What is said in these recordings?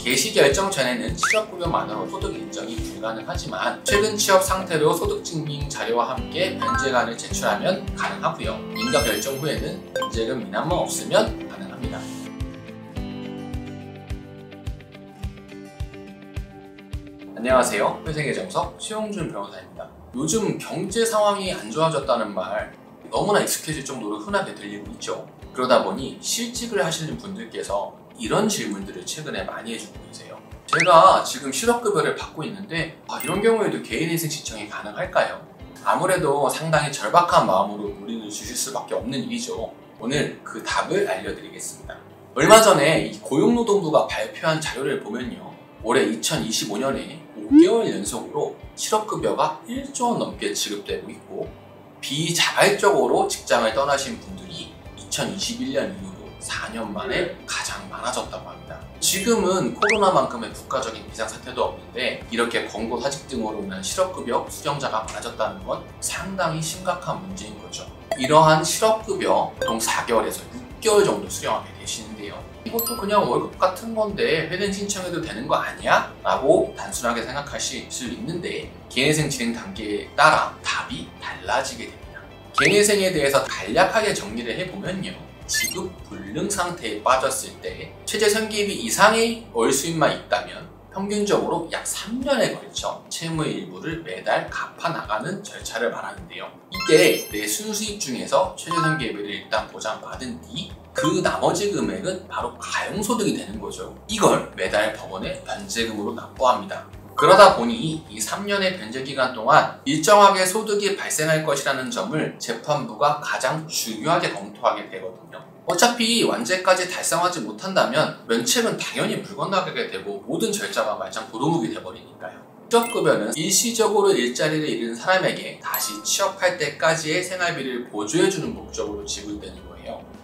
개시 결정 전에는 실업급여만으로 소득 인정이 불가능하지만 최근 취업 상태로 소득 증빙 자료와 함께 변제관을 제출하면 가능하고요. 인가 결정 후에는 변제금 미납만 없으면 가능합니다. 안녕하세요. 회생의 정석 최용준 변호사입니다. 요즘 경제 상황이 안 좋아졌다는 말 너무나 익숙해질 정도로 흔하게 들리고 있죠. 그러다 보니 실직을 하시는 분들께서 이런 질문들을 최근에 많이 해주고 계세요. 제가 지금 실업급여를 받고 있는데 이런 경우에도 개인회생 신청이 가능할까요? 아무래도 상당히 절박한 마음으로 문의를 주실 수밖에 없는 일이죠. 오늘 그 답을 알려드리겠습니다. 얼마 전에 이 고용노동부가 발표한 자료를 보면요, 올해 2025년에 5개월 연속으로 실업급여가 1조 원 넘게 지급되고 있고, 비자발적으로 직장을 떠나신 분들이 2021년 이후로 4년 만에 가장 많아졌다고 합니다. 지금은 코로나만큼의 국가적인 비상사태도 없는데 이렇게 권고 사직 등으로 인한 실업급여 수령자가 많아졌다는 건 상당히 심각한 문제인 거죠. 이러한 실업급여 보통 4개월에서 6개월 정도 수령하게 되시는데요. 이것도 그냥 월급 같은 건데 회생 신청해도 되는 거 아니야? 라고 단순하게 생각하실 수 있는데 개인회생 진행 단계에 따라 답이 달라지게 됩니다. 개인회생에 대해서 간략하게 정리를 해보면요, 지급 불능 상태에 빠졌을 때 최저 생계비 이상의 월 수입만 있다면 평균적으로 약 3년에 걸쳐 채무의 일부를 매달 갚아 나가는 절차를 말하는데요. 이때 내 순수입 중에서 최저 생계비를 일단 보장받은 뒤 그 나머지 금액은 바로 가용소득이 되는 거죠. 이걸 매달 법원에 변제금으로 납부합니다. 그러다 보니 이 3년의 변제기간 동안 일정하게 소득이 발생할 것이라는 점을 재판부가 가장 중요하게 검토하게 되거든요. 어차피 완제까지 달성하지 못한다면 면책은 당연히 물 건너가게 되고 모든 절차가 말짱 도루묵이 돼버리니까요. 실업급여는 일시적으로 일자리를 잃은 사람에게 다시 취업할 때까지의 생활비를 보조해주는 목적으로 지불되는 거예요.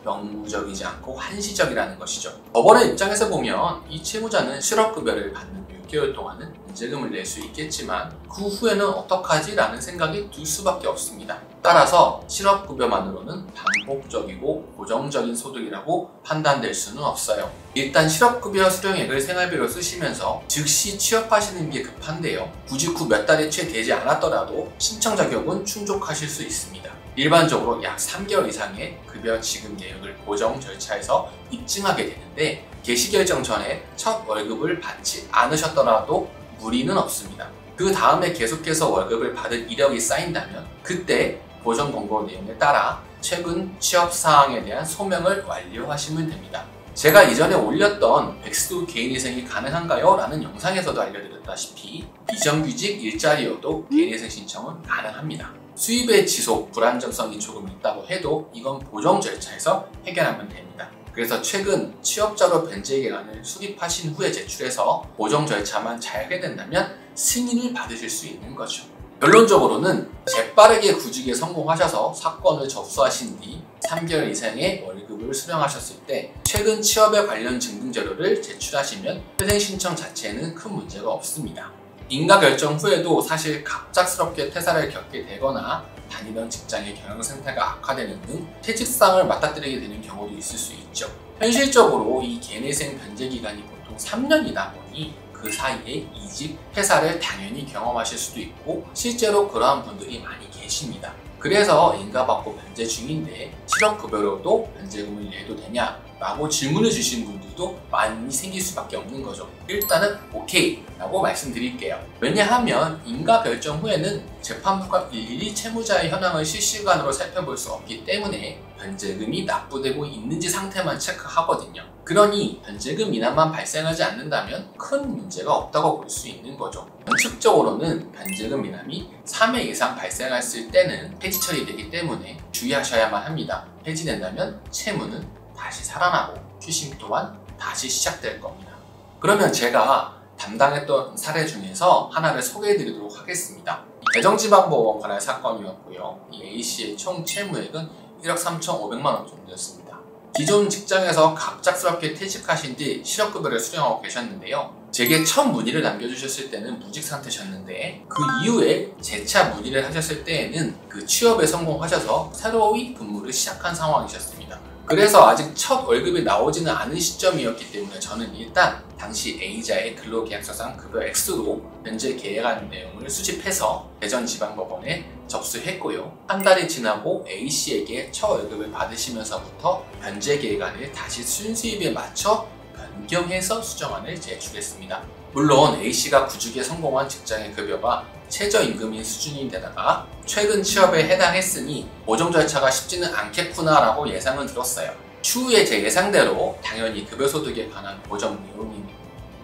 영구적이지 않고 한시적이라는 것이죠. 법원의 입장에서 보면 이 채무자는 실업급여를 받는 6개월 동안은 변제금을 낼 수 있겠지만 그 후에는 어떡하지? 라는 생각이 들 수밖에 없습니다. 따라서 실업급여만으로는 반복적이고 고정적인 소득이라고 판단될 수는 없어요. 일단 실업급여 수령액을 생활비로 쓰시면서 즉시 취업하시는 게 급한데요, 구직 후 몇 달이 채 되지 않았더라도 신청 자격은 충족하실 수 있습니다. 일반적으로 약 3개월 이상의 급여 지급 내역을 보정 절차에서 입증하게 되는데 개시 결정 전에 첫 월급을 받지 않으셨더라도 무리는 없습니다. 그 다음에 계속해서 월급을 받을 이력이 쌓인다면 그때 보정 권고 내용에 따라 최근 취업 사항에 대한 소명을 완료하시면 됩니다. 제가 이전에 올렸던 백수 개인회생이 가능한가요? 라는 영상에서도 알려드렸다시피 비정규직 일자리여도 개인회생 신청은 가능합니다. 수입의 지속 불안정성이 조금 있다고 해도 이건 보정 절차에서 해결하면 됩니다. 그래서 최근 취업자로 변제기간을 수립하신 후에 제출해서 보정 절차만 잘 해낸다면 승인을 받으실 수 있는 거죠. 결론적으로는 재빠르게 구직에 성공하셔서 사건을 접수하신 뒤 3개월 이상의 월급을 수령하셨을 때 최근 취업에 관련 증빙 자료를 제출하시면 회생 신청 자체에는 큰 문제가 없습니다. 인가 결정 후에도 사실 갑작스럽게 퇴사를 겪게 되거나 다니던 직장의 경영 상태가 악화되는 등 퇴직상을 맞닥뜨리게 되는 경우도 있을 수 있죠. 현실적으로 이 개인회생 변제 기간이 보통 3년이다 보니 그 사이에 이직, 퇴사를 당연히 경험하실 수도 있고 실제로 그러한 분들이 많이 계십니다. 그래서 인가받고 변제 중인데 실업급여로도 변제금을 내도 되냐? 라고 질문을 주신 분들도 많이 생길 수밖에 없는 거죠. 일단은 오케이 라고 말씀드릴게요. 왜냐하면 인가 결정 후에는 재판부가 일일이 채무자의 현황을 실시간으로 살펴볼 수 없기 때문에 변제금이 납부되고 있는지 상태만 체크하거든요. 그러니 변제금 미납만 발생하지 않는다면 큰 문제가 없다고 볼 수 있는 거죠. 원칙적으로는 변제금 미납이 3회 이상 발생했을 때는 폐지 처리되기 때문에 주의하셔야만 합니다. 폐지된다면 채무는 다시 살아나고 추심 또한 다시 시작될 겁니다. 그러면 제가 담당했던 사례 중에서 하나를 소개해 드리도록 하겠습니다. 대전지방법원 관할 사건이었고요. 이 A씨의 총 채무액은 1억 3,500만 원 정도였습니다. 기존 직장에서 갑작스럽게 퇴직하신 뒤 실업급여를 수령하고 계셨는데요. 제게 첫 문의를 남겨주셨을 때는 무직 상태셨는데 그 이후에 재차 문의를 하셨을 때에는 그 취업에 성공하셔서 새로이 근무를 시작한 상황이셨습니다. 그래서 아직 첫 월급이 나오지는 않은 시점이었기 때문에 저는 일단 당시 A자의 근로계약서상 급여 X로 변제 계획안 내용을 수집해서 대전지방법원에 접수했고요. 한 달이 지나고 A씨에게 첫 월급을 받으시면서부터 변제 계획안을 다시 순수입에 맞춰 변경해서 수정안을 제출했습니다. 물론 A씨가 구직에 성공한 직장의 급여가 최저임금인 수준인데다가 최근 취업에 해당했으니 보정 절차가 쉽지는 않겠구나 라고 예상은 들었어요. 추후에 제 예상대로 당연히 급여소득에 관한 보정 내용이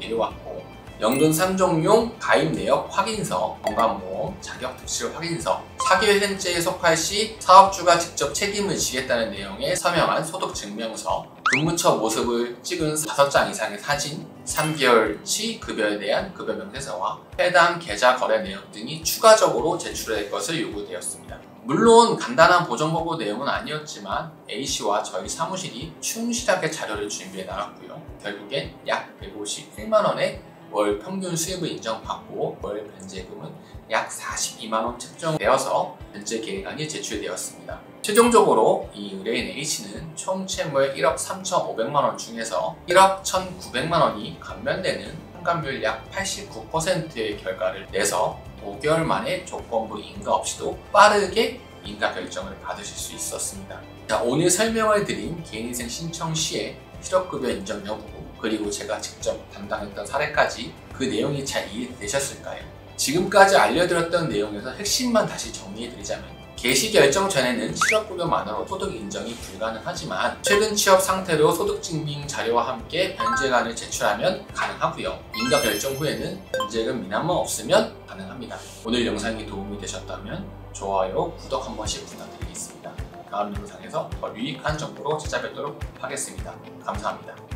내려왔고 연금 3종용 가입 내역 확인서, 건강보험, 자격특실 확인서, 사기회생제에 속할 시 사업주가 직접 책임을 지겠다는 내용의 서명한 소득증명서, 근무처 모습을 찍은 5장 이상의 사진, 3개월치 급여에 대한 급여 명세서와 해당 계좌 거래 내역 등이 추가적으로 제출할 것을 요구되었습니다. 물론 간단한 보정보고 내용은 아니었지만 A씨와 저희 사무실이 충실하게 자료를 준비해 나갔고요. 결국엔 약 151만원의 월 평균 수입을 인정받고 월 변제금은 약 42만원 책정되어서 변제 계획안이 제출되었습니다. 최종적으로 이 의뢰인 A씨는 총 채무의 1억 3,500만원 중에서 1억 1,900만원이 감면되는 환갑률 약 89%의 결과를 내서 5개월 만에 조건부 인가 없이도 빠르게 인가 결정을 받으실 수 있었습니다. 자, 오늘 설명을 드린 개인위생 신청 시에 실업급여 인정 여부 그리고 제가 직접 담당했던 사례까지 그 내용이 잘 이해되셨을까요? 지금까지 알려드렸던 내용에서 핵심만 다시 정리해드리자면 개시 결정 전에는 실업급여만으로 소득 인정이 불가능하지만 최근 취업 상태로 소득증빙 자료와 함께 변제안을 제출하면 가능하고요. 인가 결정 후에는 변제금 미납만 없으면 가능합니다. 오늘 영상이 도움이 되셨다면 좋아요, 구독 한 번씩 부탁드리겠습니다. 다음 영상에서 더 유익한 정보로 찾아뵙도록 하겠습니다. 감사합니다.